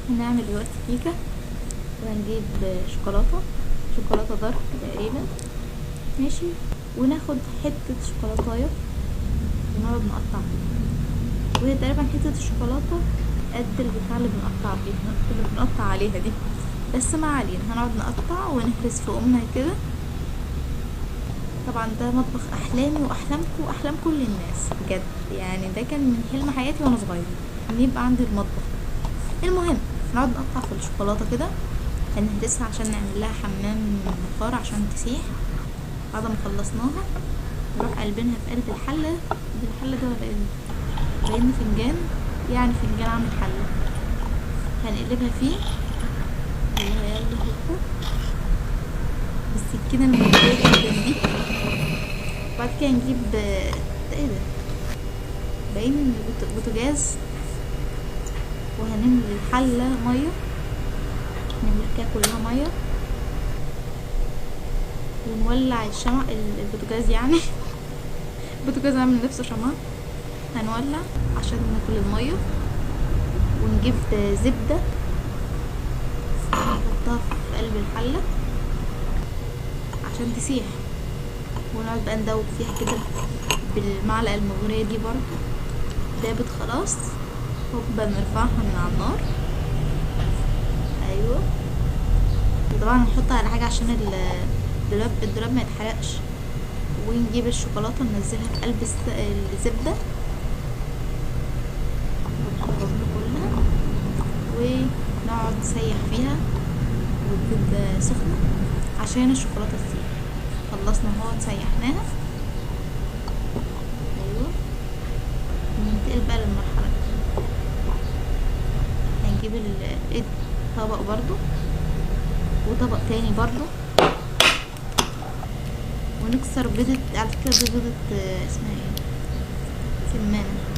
هنعمل دلوقتي كيكة، وهنجيب شوكولاتة دارك تقريبا، ماشي، وناخد حتة شوكولاتاية ونقعد نقطع فيها، وهي تقريبا حتة الشوكولاتة قد البتاع اللي بنقطع عليها دي، بس ما علينا، هنقعد نقطع ونهرس في أمنا كده. طبعا ده مطبخ أحلامي وأحلامكم وأحلام كل الناس بجد، يعني ده كان من حلم حياتي وأنا صغيرة إن يبقى عندي المطبخ. المهم نقعد نقطع في الشوكولاتة كده، هنهرسها عشان نعمل لها حمام بخار عشان تسيح. بعد ما خلصناها نروح قلبينها في قلب الحلة. الحلة ده ولا ايه؟ باين فنجان، يعني فنجان عامل حلة، هنقلبها فيه. يلا هوبا بالسكينة الموجودة جدا دي. بعد كده نجيب ده ايه ده؟ باين بوتاجاز، وهنملي الحلة مية، نملي كده كلها مية، ونولع الشمع البوتاجاز يعني البوتاجاز عامل نفسه شمع. هنولع عشان ناكل المية، ونجيب زبدة نحطها في قلب الحلة عشان تسيح، ونقعد بقى ندوب فيها كده بالمعلقة المغرية دي. برضو دابت خلاص، هوبا نرفعها من على النار. ايوه، طبعا هنحطها على حاجة عشان الدولاب ما يتحرقش. ونجيب الشوكولاتة ننزلها في قلب الزبدة كلها، ونقعد نسيح فيها والزبدة سخنة عشان الشوكولاتة تسيح. خلصنا اهو سيحناها. ايوه، ننتقل بقى للمرحلة دي. هنجيب طبق برضو، وطبق تاني برضو، ونكسر بيضة. على فكرة دي بيضة اسمها ايه؟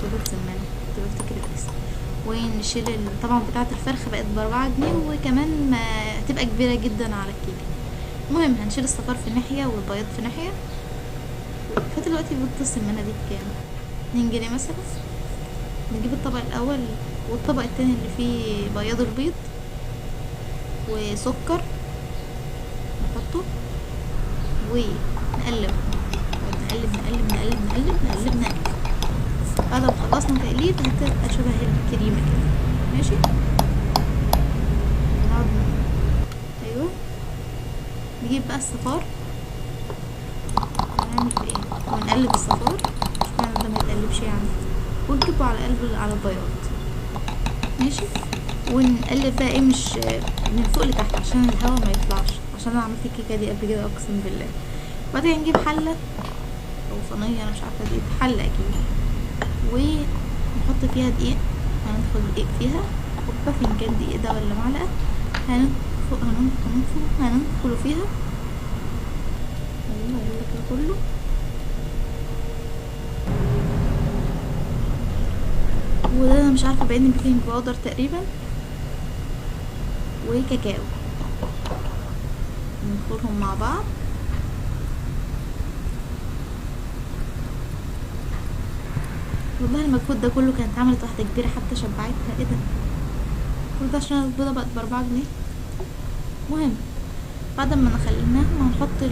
بيضة سمانة، كنت بفتكر الاسم. ونشيل طبعا بتاعة الفرخ بقت ب4 جنيه، وكمان ما هتبقى كبيرة جدا على الكيكة. المهم هنشيل الصفار في ناحية والبياض في ناحية. فدلوقتي بيضة السمانة دي بكام؟ 2 جنيه مثلا. نجيب الطبق الأول والطبق التاني اللي فيه بياض البيض وسكر، نحطه ونقلب نقلب نقلب نقلب نقلب نقلب نقلب. بعد ما خلصنا تقليب هتبقى شبه الكريمة كده، ماشي. ايوه، نجيب بقى الصفار، هنعمل في ايه؟ ونقلب الصفار، مش معنى ده ما يتقلبش يعني، ونجيبه على على البياض، ماشي. ونقلب بقى ايه، مش من فوق لتحت عشان الهواء ما يطلعش، عشان انا عملت الكيكه دي قبل كده اقسم بالله. بعدين نجيب حله او صينيه، انا مش عارفه دي حله اكيد، ونحط فيها دقيق. هندخل دقيق فيها، حبه فنجان دقيق ده ولا معلقه، هندخله فيها. ايوه هقول لك كله. وده انا مش عارفه باين بيكنج باودر تقريبا وكاكاو، ندخلهم مع بعض. والله المجهود ده كله كانت عملت واحده كبيره حتى شبعتها. ايه ده؟ كل ده عشان البيضه بقت ب4 جنيه. مهم بعد ما نخليناهم هنحط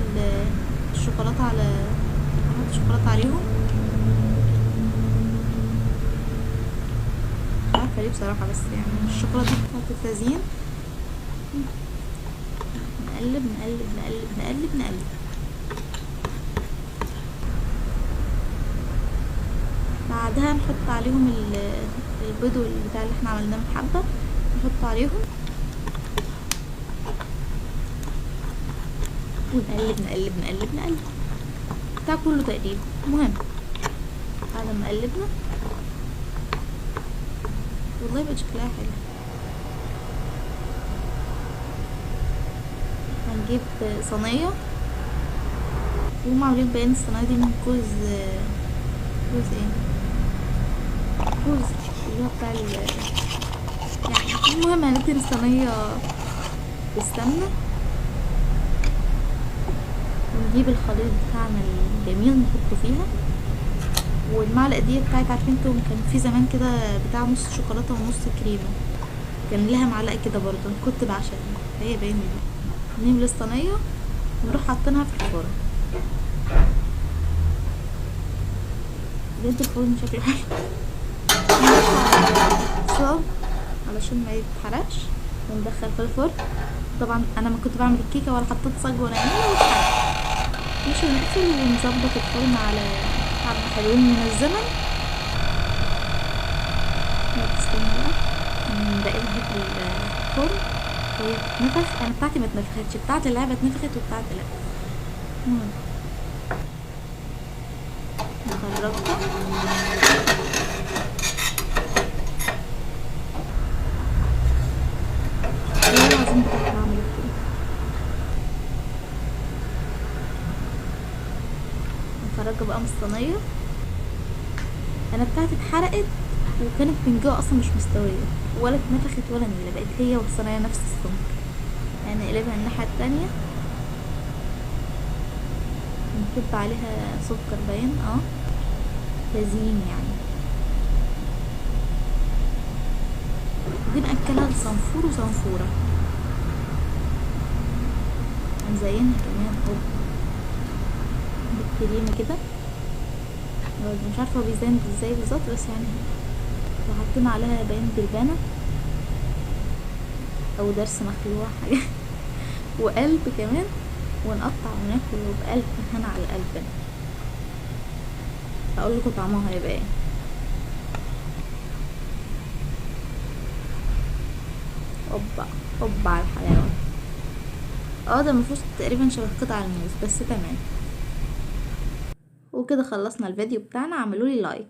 الشوكولاته نحط الشوكولاته عليهم. مش عارفه ليه بصراحه، بس يعني الشوكولاته بتاعت التزيين. نقلب نقلب نقلب نقلب نقلب. بعدها نحط عليهم البيض والبتاع اللي احنا عملناه من حبه، نحط عليهم ونقلب نقلب نقلب نقلب بتاع كله تقريبا. المهم بعد ما قلبنا والله بقت شكلها حلو. هنجيب صينيه، وهم عاملين باين الصينيه دي من كوز ايه؟ كوز اللي هو بتاع يعني. المهم هندهن الصينيه بالسمنه، ونجيب الخليط بتاعنا الجميل نحطه فيها. والمعلقه دي بتاعت، عارفين انتم كان في زمان كده بتاع نص شوكولاته ونص كريمه، كان لها معلقه كده برضه، أنا كنت بعشقها. هي باين دي نملى الصينيه ونروح حاطينها في الفرن. بجد الفرن شكله حلو. صاب علشان ما يتحرقش وندخل في الفرن. طبعا انا ما كنت بعمل الكيكه ولا حطيت صاج ولا نيله واتحرق. مش هنقفل ونظبط الفرن على حبه حلوين من الزمن. تستنى بقى نراقبها في الفرن وهي بتتنفخ. انا بتاعتي ما اتنفختش، بتاعت اللعبه اتنفخت وبتاعتي لا. نخرجها. والله العظيم كنت بعمل كده. نخرجها بقى من الصينيه. انا بتاعتي اتحرقت وكانت من جوه اصلا مش مستويه ولا اتنفخت ولا نيله، بقت هي والصينيه نفس السمك. يعني نقلبها الناحيه التانية، نكب عليها سكر باين تزيين يعني. دي نأكلها لصنفور وصنفورة. هنزينها كمان بالكريمة كده. مش عارفة هو بيزين ازاي بالظبط، بس يعني وحاطين عليها باين جربانة او درس مخلوع حاجة وقلب كمان، ونقطع وناكل بقلب هنا على القلب. هقول لكم طعمها هيبقى ايه. اوبا على الحلاوه. ده المفروض تقريبا شبه قطع الموز بس تمام. وكده خلصنا الفيديو بتاعنا. اعملولي لايك.